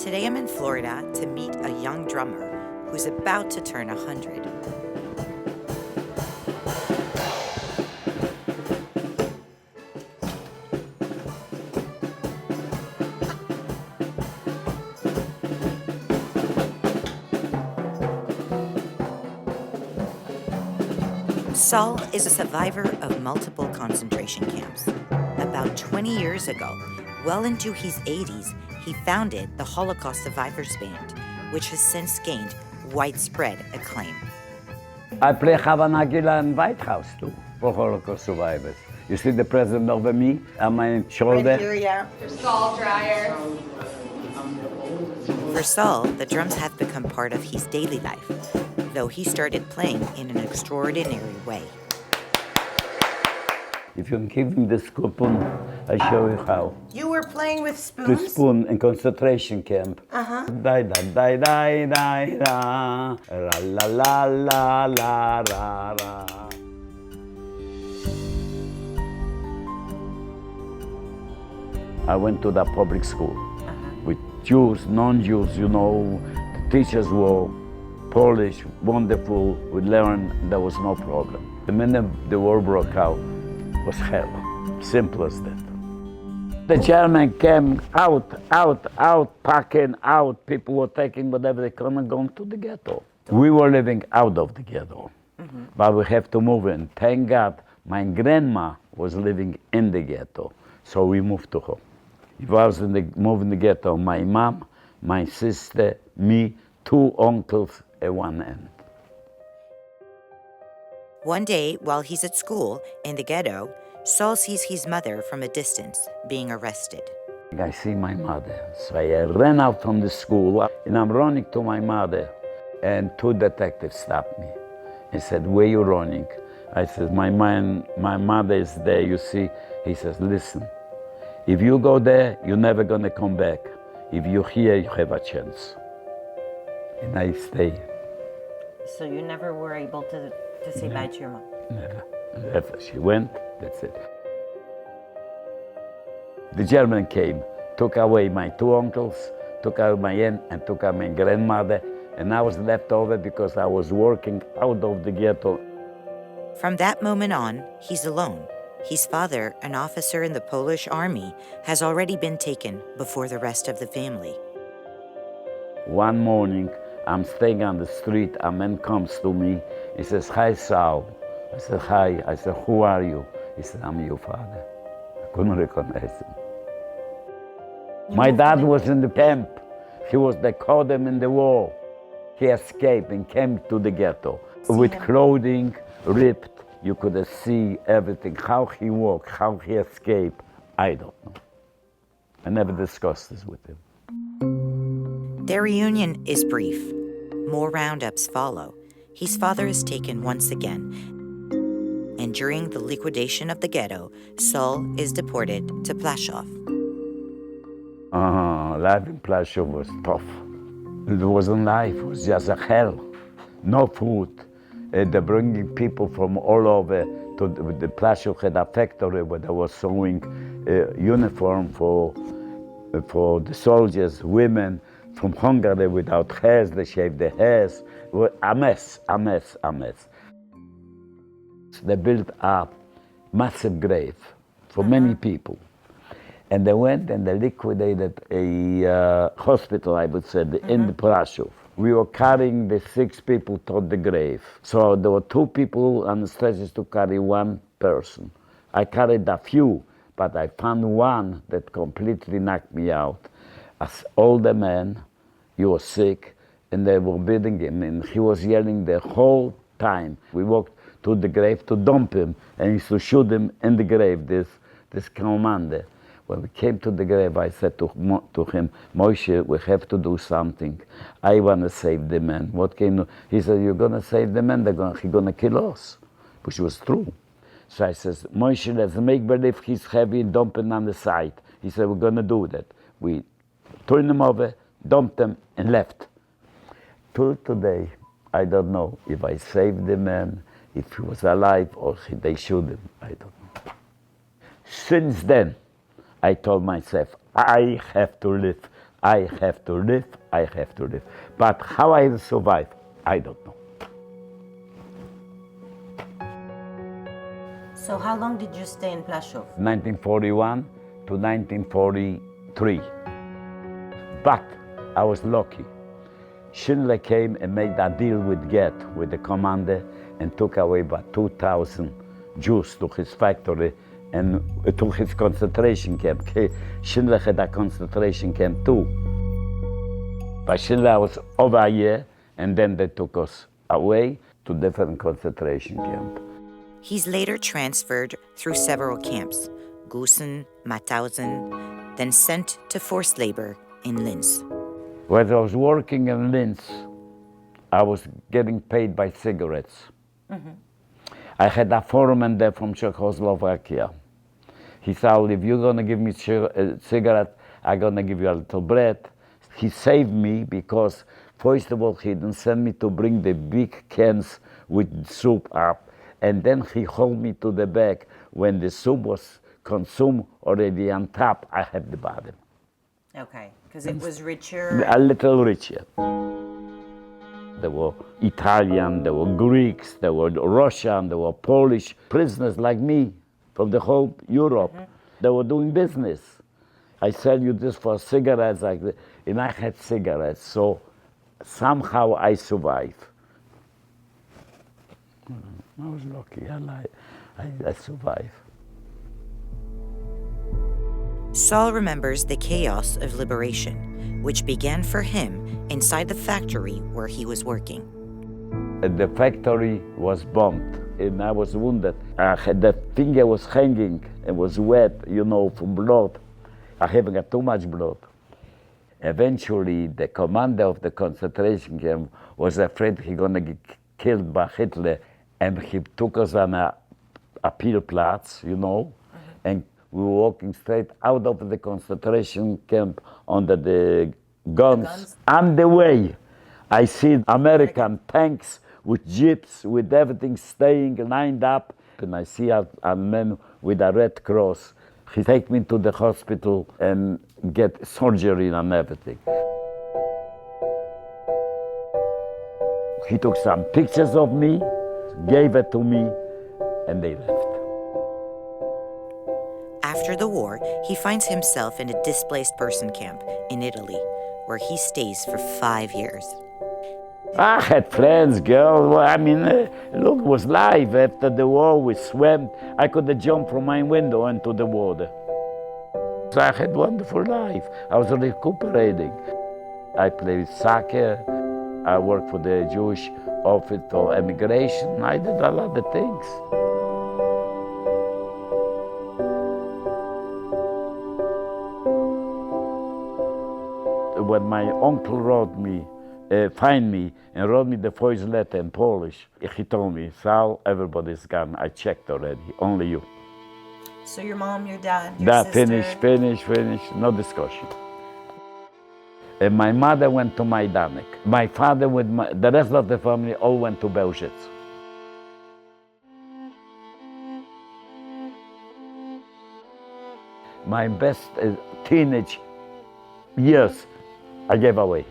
Today I'm in Florida to meet a young drummer who's about to turn 100. Saul is a survivor of multiple concentration camps. About 20 years ago, well into his 80s, he founded the Holocaust Survivors Band, which has since gained widespread acclaim. I play Havanagila in White House too, for Holocaust survivors. You see the president over me on my shoulder? Right here, yeah. For Saul Dreier. For Saul, the drums have become part of his daily life, though he started playing in an extraordinary way. If you give me the spoon, I show you how. You were playing with spoons? The spoon in concentration camp. Uh-huh. Die, da, die, die, die, da. La, la, la, la, la, la. I went to the public school with Jews, non-Jews, you know. The teachers were Polish, wonderful. We learned there was no problem. The minute the war broke out, was hell. Simple as that. The German came out, packing out. People were taking whatever they could and going to the ghetto. We were living out of the ghetto, but we have to move in. Thank God, my grandma was living in the ghetto, so we moved to her. If I was moving the ghetto, my mom, my sister, me, two uncles at one end. One day, while he's at school in the ghetto, Saul sees his mother from a distance being arrested. I see my mother, so I ran out from the school and I'm running to my mother, and two detectives stopped me and said, "Where you running?" I said, my mother is there, you see. He says, "Listen, if you go there, you're never gonna come back. If you're here, you have a chance." And I stay. So you never were able to say bye to your mom? Never. She went, that's it. The German came, took away my two uncles, took out my aunt, and took out my grandmother, and I was left over because I was working out of the ghetto. From that moment on, he's alone. His father, an officer in the Polish army, has already been taken before the rest of the family. One morning, I'm staying on the street, a man comes to me, he says, "Hi, Saul." I said, "Hi." I said, "Who are you?" He said, "I'm your father." I couldn't recognize him. My dad was in the camp. They caught him in the war. He escaped and came to the ghetto with clothing ripped. You could see everything, how he walked, how he escaped. I don't know. I never discussed this with him. Their reunion is brief. More roundups follow. His father is taken once again. And during the liquidation of the ghetto, Saul is deported to Płaszów. Life in Płaszów was tough. It wasn't life, it was just a hell. No food. They're bringing people from all over to the Płaszów had a factory where they were sewing uniform for the soldiers, women from Hungary without hairs, they shaved their hairs. A mess. They built a massive grave for many people. And they went and they liquidated a hospital, I would say, in the Płaszów. We were carrying the 6 people to the grave. So there were 2 people on the stretchers to carry 1 person. I carried a few, but I found one that completely knocked me out. As older man, he was sick, and they were beating him, and he was yelling the whole time. We walked to the grave to dump him, and used to shoot him in the grave, this commander. When we came to the grave, I said to him, "Moshe, we have to do something. I want to save the man." What can you? He said, "You're going to save the man, he's going to kill us," which was true. So I said, "Moshe, let's make believe he's heavy, dump him on the side." He said, "We're going to do that." We turned him over, dumped him, and left. Till today, I don't know if I saved the man, if he was alive, or they shoot him. I don't know. Since then, I told myself, I have to live I have to live, I have to live. But how I will survive, I don't know. So how long did you stay in Płaszów? 1941 to 1943. But I was lucky. Schindler came and made a deal with ghetto, with the commander, and took away about 2,000 Jews to his factory and to his concentration camp. Schindler had a concentration camp too. But Schindler was over a year, and then they took us away to different concentration camp. He's later transferred through several camps, Gusen, Mauthausen, then sent to forced labor in Linz. When I was working in Linz, I was getting paid by cigarettes. I had a foreman there from Czechoslovakia. He said, if you're gonna give me a cigarette, I'm gonna give you a little bread. He saved me because, first of all, he didn't send me to bring the big cans with soup up, and then he hauled me to the back. When the soup was consumed already on top, I had the bottom. Okay, because it was richer. A little richer. There were Italian, there were Greeks, there were Russian, there were Polish prisoners like me from the whole Europe. They were doing business. I sell you this for cigarettes, like this. And I had cigarettes, so somehow I survived. I was lucky, I survived. Saul remembers the chaos of liberation, which began for him inside the factory where he was working. The factory was bombed, and I was wounded. The finger was hanging, it was wet, from blood. I haven't got too much blood. Eventually, the commander of the concentration camp was afraid he's gonna get killed by Hitler, and he took us on a Pilplatz, and we were walking straight out of the concentration camp under the guns. On the way, I see American tanks with jeeps, with everything staying lined up, and I see a man with a red cross. He take me to the hospital and get surgery and everything. He took some pictures of me, gave it to me, and they left. After the war, he finds himself in a displaced person camp in Italy, where he stays for 5 years. I had friends, girls. Look, it was life. After the war, we swam. I could jump from my window into the water. So I had a wonderful life. I was recuperating. I played soccer. I worked for the Jewish Office for Immigration. I did a lot of things. When my uncle find me and wrote me the first letter in Polish, he told me, Saul, everybody's gone. I checked already, only you. So your mom, your dad, your sister? Finish, no discussion. And my mother went to Majdanek. My father with the rest of the family all went to Belgium. My best teenage years I gave away.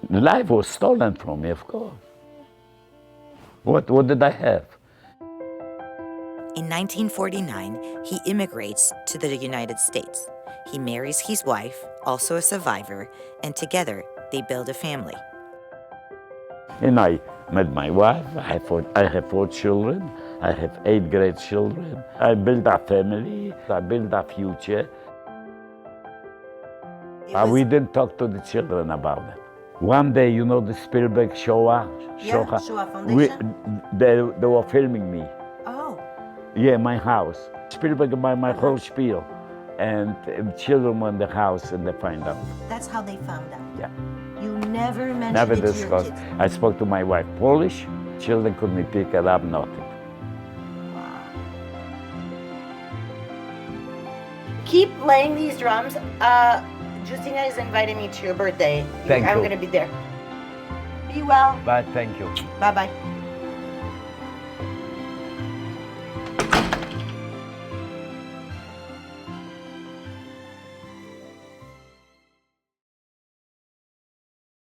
Life was stolen from me, of course. What did I have? In 1949, he immigrates to the United States. He marries his wife, also a survivor, and together they build a family. And I met my wife. I have 4 children. I have 8 great children. I built a family. I built a future. We didn't talk to the children about it. One day, the Spielberg Shoah Foundation? They were filming me. Oh. Yeah, my house. Spielberg by my whole spiel. And children were in the house and they find out. That's how they found out? Yeah. You never mentioned Never it to your discussed. kids? I spoke to my wife Polish. Children couldn't pick it up, nothing. Wow. Keep playing these drums. Justina is inviting me to your birthday. Thank you. I'm going to be there. Be well. Bye, thank you. Bye-bye.